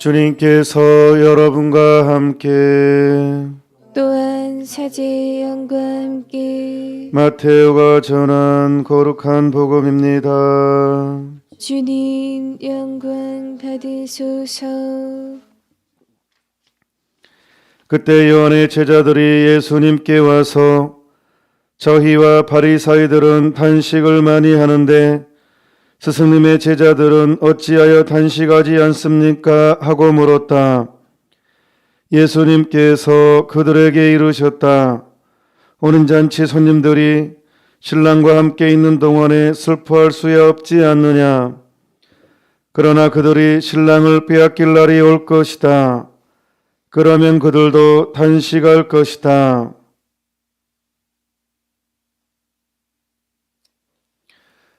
주님께서 여러분과 함께 또한 사제의 영과 함께 마테오가 전한 거룩한 복음입니다. 주님 영광 받으소서. 그때 요한의 제자들이 예수님께 와서 저희와 바리사이들은 단식을 많이 하는데 스승님의 제자들은 어찌하여 단식하지 않습니까? 하고 물었다. 예수님께서 그들에게 이르셨다. 오는 잔치 손님들이 신랑과 함께 있는 동안에 슬퍼할 수야 없지 않느냐. 그러나 그들이 신랑을 빼앗길 날이 올 것이다. 그러면 그들도 단식할 것이다.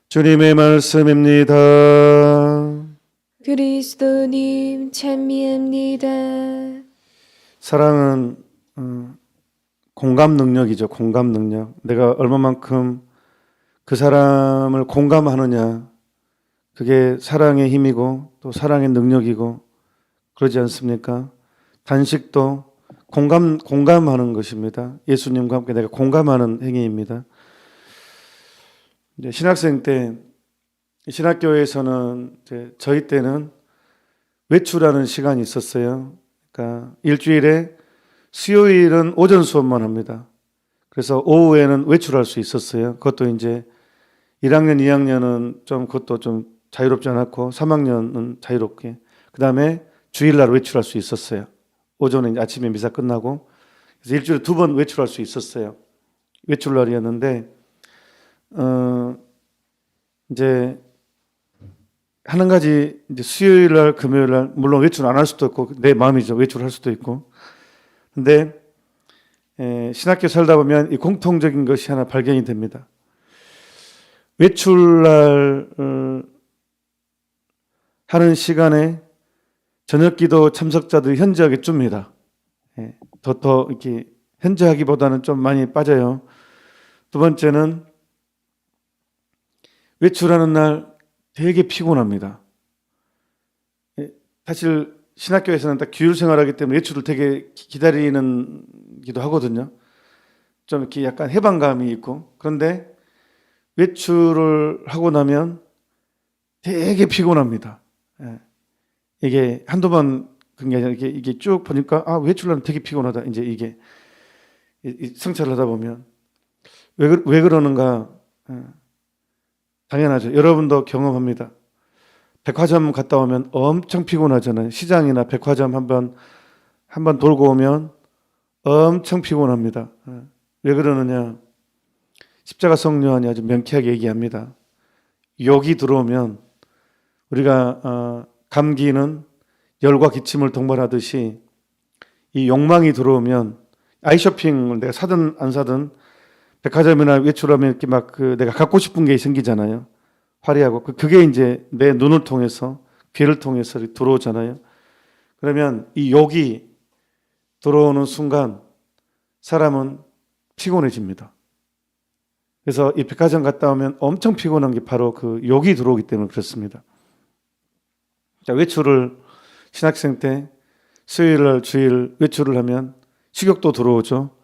주님의 말씀입니다. 그리스도님 찬미합니다. 사랑은 공감 능력이죠. 공감 능력. 내가 얼마만큼 그 사람을 공감하느냐. 그게 사랑의 힘이고 또 사랑의 능력이고 그러지 않습니까? 단식도 공감하는 것입니다. 예수님과 함께 내가 공감하는 행위입니다. 이제 신학생 때 신학교에서는 이제 저희 때는 외출하는 시간이 있었어요. 그러니까 일주일에 수요일은 오전 수업만 합니다. 그래서 오후에는 외출할 수 있었어요. 그것도 이제 1학년, 2학년은 좀 그것도 좀 자유롭지 않았고 3학년은 자유롭게. 그다음에 주일날 외출할 수 있었어요. 오전에 아침에 미사 끝나고 그래서 일주일에 2번 외출할 수 있었어요. 외출날이었는데 이제 하는 가지 이제 수요일날 금요일날 물론 외출 안 할 수도 있고 내 마음이죠. 외출할 수도 있고. 근데 신학교 살다 보면 이 공통적인 것이 하나 발견이 됩니다. 외출날 하는 시간에 저녁기도 참석자들이 현저하게 줍니다. 더 이렇게 현저하기보다는 좀 많이 빠져요. 두 번째는 외출하는 날 되게 피곤합니다. 사실 신학교에서는 딱 규율 생활하기 때문에 외출을 되게 기다리는 기도 하거든요. 좀 이렇게 약간 해방감이 있고. 그런데 외출을 하고 나면 되게 피곤합니다. 이게 한두 번 그런 게 아니라 이게 쭉 보니까 외출하면 되게 피곤하다. 이제 이게 성찰을 하다 보면 왜 그러는가? 당연하죠. 여러분도 경험합니다. 백화점 갔다 오면 엄청 피곤하잖아요. 시장이나 백화점 한번 돌고 오면 엄청 피곤합니다. 왜 그러느냐? 십자가 성요한이 아주 명쾌하게 얘기합니다. 욕이 들어오면 우리가 감기는 열과 기침을 동반하듯이 이 욕망이 들어오면 아이쇼핑을 내가 사든 안 사든 백화점이나 외출하면 이렇게 막 내가 갖고 싶은 게 생기잖아요. 화려하고 그게 이제 내 눈을 통해서 귀를 통해서 들어오잖아요. 그러면 이 욕이 들어오는 순간 사람은 피곤해집니다. 그래서 이 백화점 갔다 오면 엄청 피곤한 게 바로 그 욕이 들어오기 때문에 그렇습니다. 자, 외출을 신학생 때 수요일, 주일 외출을 하면 식욕도 들어오죠.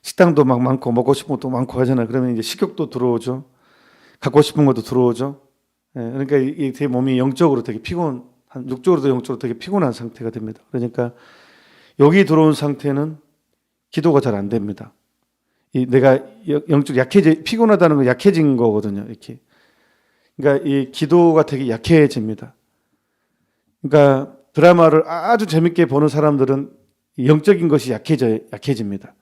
식당도 막 많고 먹고 싶은 것도 많고 하잖아요. 그러면 이제 식욕도 들어오죠. 갖고 싶은 것도 들어오죠. 그러니까 제 몸이 영적으로 되게 육적으로도 영적으로 되게 피곤한 상태가 됩니다. 그러니까 여기 들어온 상태는 기도가 잘 안 됩니다. 내가 영적으로 피곤하다는 건 약해진 거거든요. 이렇게. 그러니까 이 기도가 되게 약해집니다. 그러니까 드라마를 아주 재밌게 보는 사람들은 영적인 것이 약해집니다.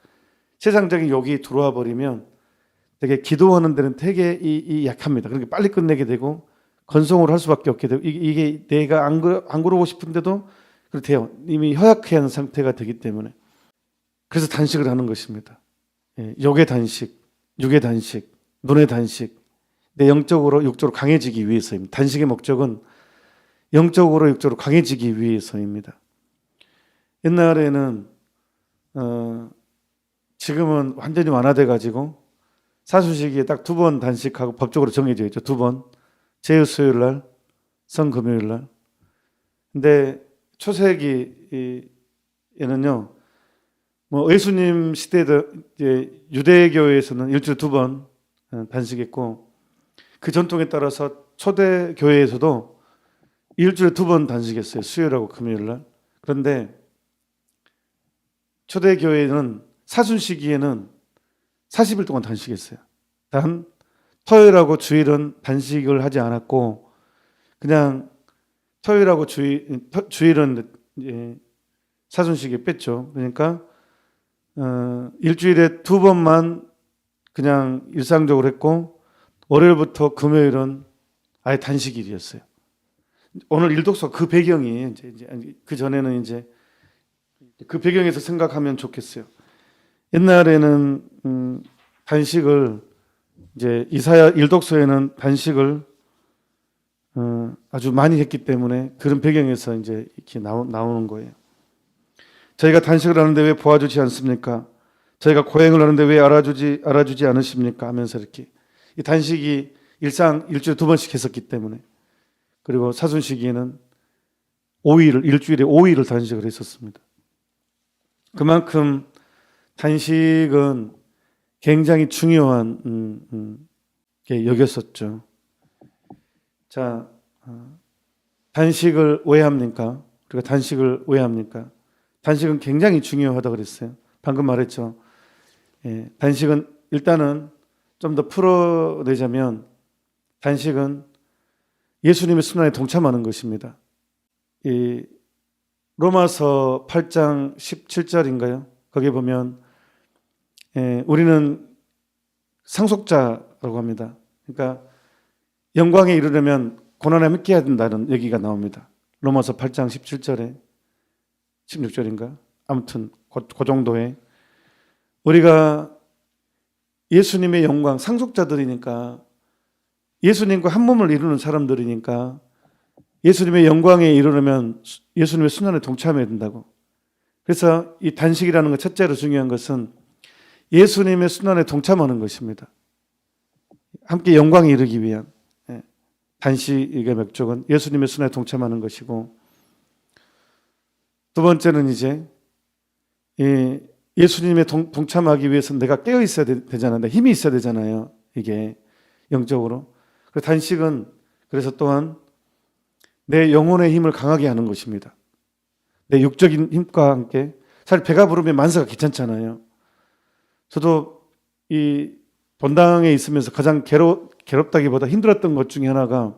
세상적인 욕이 들어와 버리면 되게 기도하는 데는 되게 약합니다. 그러니까 빨리 끝내게 되고 건성으로 할 수밖에 없게 되고 이게 내가 안 그러고 싶은데도 그렇대요. 이미 허약해하는 상태가 되기 때문에 그래서 단식을 하는 것입니다. 욕의 단식, 육의 단식, 눈의 단식, 내 영적으로 육적으로 강해지기 위해서입니다. 단식의 목적은 영적으로 육적으로 강해지기 위해서입니다. 옛날에는 지금은 완전히 완화돼 가지고 사수시기에 딱 2번 단식하고 법적으로 정해져 있죠. 2번 제휴 수요일 날, 성금요일 날. 근데 초세기에는요, 뭐 예수님 시대도 이제 유대교회에서는 일주일에 2번 단식했고, 그 전통에 따라서 초대 교회에서도 일주일에 2번 단식했어요. 수요일하고 금요일 날. 그런데 초대 교회는 사순 시기에는 40일 동안 단식했어요. 단 토요일하고 주일은 단식을 하지 않았고, 그냥 토요일하고 주일은 이제 사순식에 뺐죠. 그러니까 일주일에 2번만 그냥 일상적으로 했고, 월요일부터 금요일은 아예 단식일이었어요. 오늘 일독서 그 배경이 이제 그 전에는 이제 그 배경에서 생각하면 좋겠어요. 옛날에는 단식을 이제 이사야 일독서에는 단식을 아주 많이 했기 때문에 그런 배경에서 이제 이렇게 나오는 거예요. 저희가 단식을 하는데 왜 보아주지 않습니까? 저희가 고행을 하는데 왜 알아주지 않으십니까? 하면서 이렇게 이 단식이 일주일에 2번씩 했었기 때문에, 그리고 사순 시기에는 일주일에 5일을 단식을 했었습니다. 그만큼 단식은 굉장히 중요한 게 여겼었죠. 자, 단식을 왜 합니까? 우리가 단식을 왜 합니까? 단식은 굉장히 중요하다고 그랬어요. 방금 말했죠. 예, 단식은 일단은 좀 더 풀어내자면, 단식은 예수님의 순환에 동참하는 것입니다. 이 로마서 8장 17절인가요? 거기에 보면 우리는 상속자라고 합니다. 그러니까 영광에 이르려면 고난에 함께 해야 된다는 얘기가 나옵니다. 로마서 8장 17절에 16절인가? 아무튼 그 정도에 우리가 예수님의 영광, 상속자들이니까, 예수님과 한 몸을 이루는 사람들이니까 예수님의 영광에 이르려면 예수님의 순환에 동참해야 된다고. 그래서 이 단식이라는 것, 첫째로 중요한 것은 예수님의 순환에 동참하는 것입니다. 함께 영광에 이르기 위한 단식의 목적은 예수님의 순환에 동참하는 것이고, 두 번째는 이제 예수님의 동참하기 위해서는 내가 깨어 있어야 되잖아요. 힘이 있어야 되잖아요. 이게 영적으로. 단식은 그래서 또한 내 영혼의 힘을 강하게 하는 것입니다. 내 육적인 힘과 함께. 사실 배가 부르면 만사가 귀찮잖아요. 저도 이 본당에 있으면서 가장 괴롭다기보다 힘들었던 것 중에 하나가,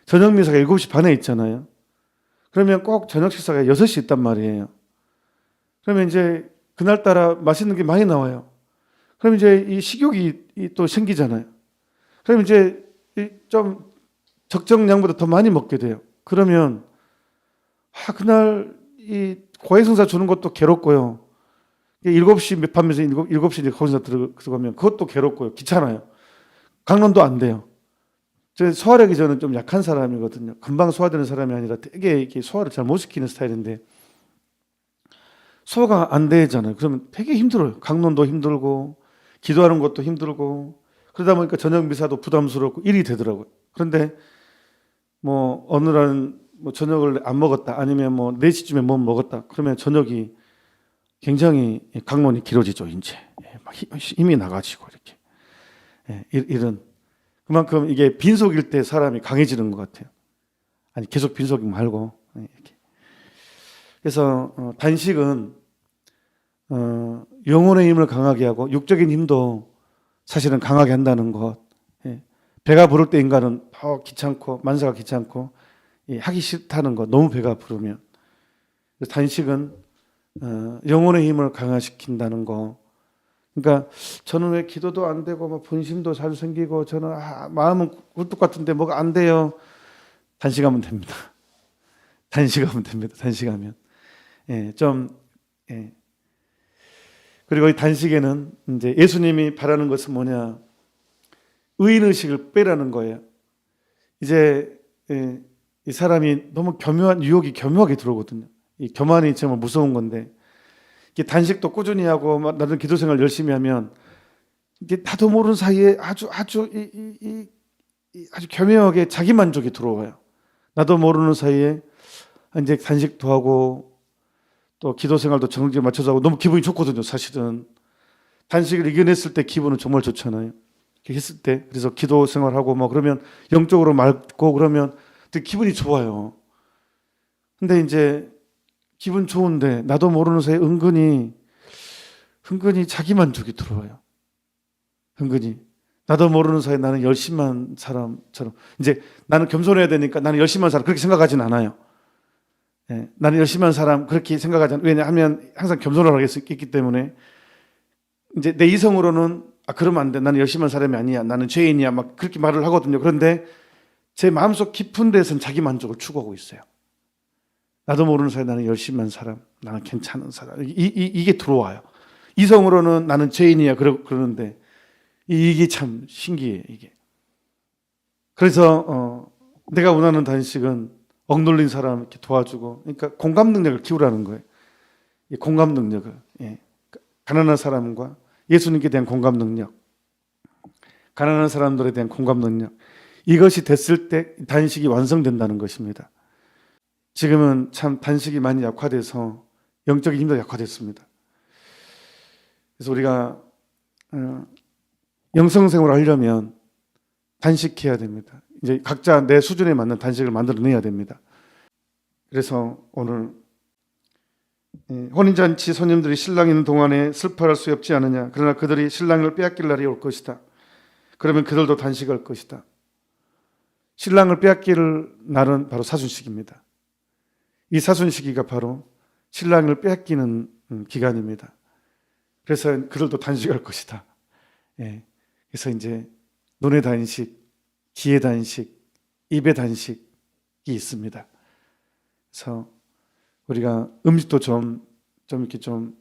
저녁 미사가 7시 반에 있잖아요. 그러면 꼭 저녁 식사가 6시 있단 말이에요. 그러면 이제 그날따라 맛있는 게 많이 나와요. 그럼 이제 이 식욕이 또 생기잖아요. 그럼 이제 좀 적정량보다 더 많이 먹게 돼요. 그러면 그날 이 고해성사 주는 것도 괴롭고요. 7시 밤에서 7시 이제 거기서 들어가면 그것도 괴롭고요. 귀찮아요. 강론도 안 돼요. 소화력이 저는 좀 약한 사람이거든요. 금방 소화되는 사람이 아니라 되게 이렇게 소화를 잘 못 시키는 스타일인데, 소화가 안 되잖아요. 그러면 되게 힘들어요. 강론도 힘들고 기도하는 것도 힘들고, 그러다 보니까 저녁 미사도 부담스럽고 일이 되더라고요. 그런데 뭐 어느 날은 뭐 저녁을 안 먹었다, 아니면 뭐 4시쯤에 못 먹었다, 그러면 저녁이 굉장히 강론이 길어지죠. 이제 막 힘이 나가지고 이렇게 이런, 그만큼 이게 빈속일 때 사람이 강해지는 것 같아요. 아니 계속 빈속이 말고 이렇게. 그래서 단식은 영혼의 힘을 강하게 하고 육적인 힘도 사실은 강하게 한다는 것. 배가 부를 때 인간은 더 귀찮고 만사가 귀찮고 하기 싫다는 거, 너무 배가 부르면. 단식은 영혼의 힘을 강화시킨다는 거. 그러니까 저는 왜 기도도 안 되고 뭐 분심도 자주 생기고, 저는 마음은 굴뚝 같은데 뭐가 안 돼요. 단식하면 됩니다. 단식하면 됩니다. 단식하면. 그리고 이 단식에는 이제 예수님이 바라는 것은 뭐냐? 의인의식을 빼라는 거예요. 이제 이 사람이 너무 유혹이 교묘하게 들어오거든요. 이 교만이 정말 무서운 건데, 이게 단식도 꾸준히 하고 나도 기도 생활 열심히 하면 이게 나도 모르는 사이에 아주 교묘하게 자기 만족이 들어와요. 나도 모르는 사이에 이제 단식도 하고 또 기도 생활도 정직에 맞춰서 하고 너무 기분이 좋거든요. 사실은 단식을 이겨냈을 때 기분은 정말 좋잖아요. 이렇게 했을 때 그래서 기도 생활하고 뭐 그러면 영적으로 맑고 그러면 되게 기분이 좋아요. 근데 이제 기분 좋은데 나도 모르는 사이에 은근히 자기 만족이 들어와요. 은근히 나도 모르는 사이에 나는 열심한 사람처럼 이제 나는 겸손해야 되니까 나는 열심한 사람 그렇게 생각하진 않아요. 예, 나는 열심한 사람 그렇게 생각하지 않아요. 왜냐하면 항상 겸손을 하겠기 때문에 이제 내 이성으로는 그러면 안 돼. 나는 열심한 사람이 아니야. 나는 죄인이야. 막 그렇게 말을 하거든요. 그런데 제 마음속 깊은 데서는 자기 만족을 추구하고 있어요. 나도 모르는 사이에 나는 열심한 사람, 나는 괜찮은 사람. 이게 들어와요. 이성으로는 나는 죄인이야. 그러는데 이게 참 신기해요. 이게. 그래서 내가 원하는 단식은 억눌린 사람 이렇게 도와주고, 그러니까 공감 능력을 키우라는 거예요. 이 공감 능력을. 예. 가난한 사람과 예수님께 대한 공감 능력, 가난한 사람들에 대한 공감 능력, 이것이 됐을 때 단식이 완성된다는 것입니다. 지금은 참 단식이 많이 약화돼서 영적인 힘도 약화됐습니다. 그래서 우리가 영성생활을 하려면 단식해야 됩니다. 이제 각자 내 수준에 맞는 단식을 만들어내야 됩니다. 그래서 오늘 혼인잔치 손님들이 신랑이 있는 동안에 슬퍼할 수 없지 않느냐. 그러나 그들이 신랑을 빼앗길 날이 올 것이다. 그러면 그들도 단식할 것이다. 신랑을 빼앗길 날은 바로 사순식입니다. 이 사순시기가 바로 신랑을 빼앗기는 기간입니다. 그래서 그들도 단식할 것이다. 예. 그래서 이제 눈의 단식, 귀의 단식, 입의 단식이 있습니다. 그래서 우리가 음식도 좀 이렇게 좀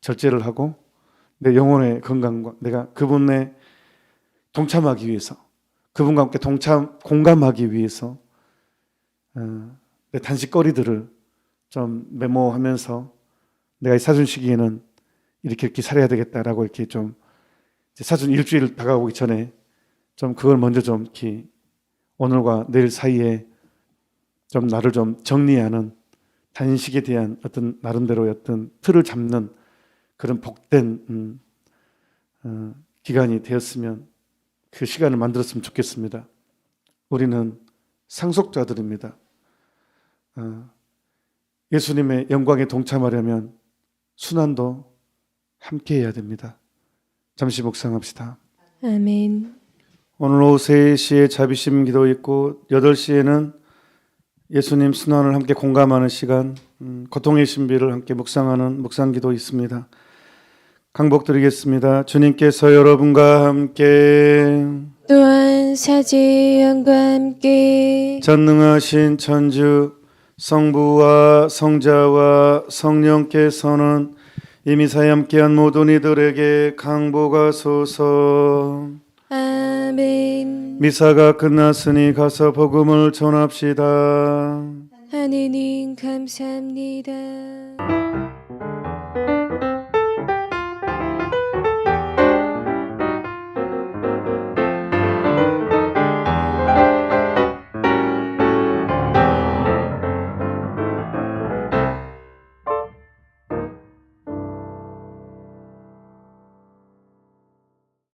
절제를 하고 내 영혼의 건강과 내가 그분에 동참하기 위해서 그분과 함께 공감하기 위해서 내 단식거리들을 좀 메모하면서 내가 이 사순 시기에는 이렇게 살아야 되겠다라고 이렇게 좀 사순 일주일 다가오기 전에 좀 그걸 먼저 좀 이렇게 오늘과 내일 사이에 좀 나를 좀 정리하는 단식에 대한 어떤 나름대로의 어떤 틀을 잡는 그런 복된 기간이 되었으면 그 시간을 만들었으면 좋겠습니다. 우리는 상속자들입니다. 예수님의 영광에 동참하려면 순환도 함께 해야 됩니다. 잠시 묵상합시다. 아멘. 오늘 오후 3시에 자비심 기도 있고 8시에는 예수님 순환을 함께 공감하는 시간, 고통의 신비를 함께 묵상하는 묵상기도 있습니다. 강복드리겠습니다. 주님께서 여러분과 함께 또한 사제의 영과 함께 전능하신 천주 성부와 성자와 성령께서는 이미 사이 함께한 모든 이들에게 강복하소서. 아멘. 미사가 끝났으니 가서 복음을 전합시다. 하느님 감사합니다.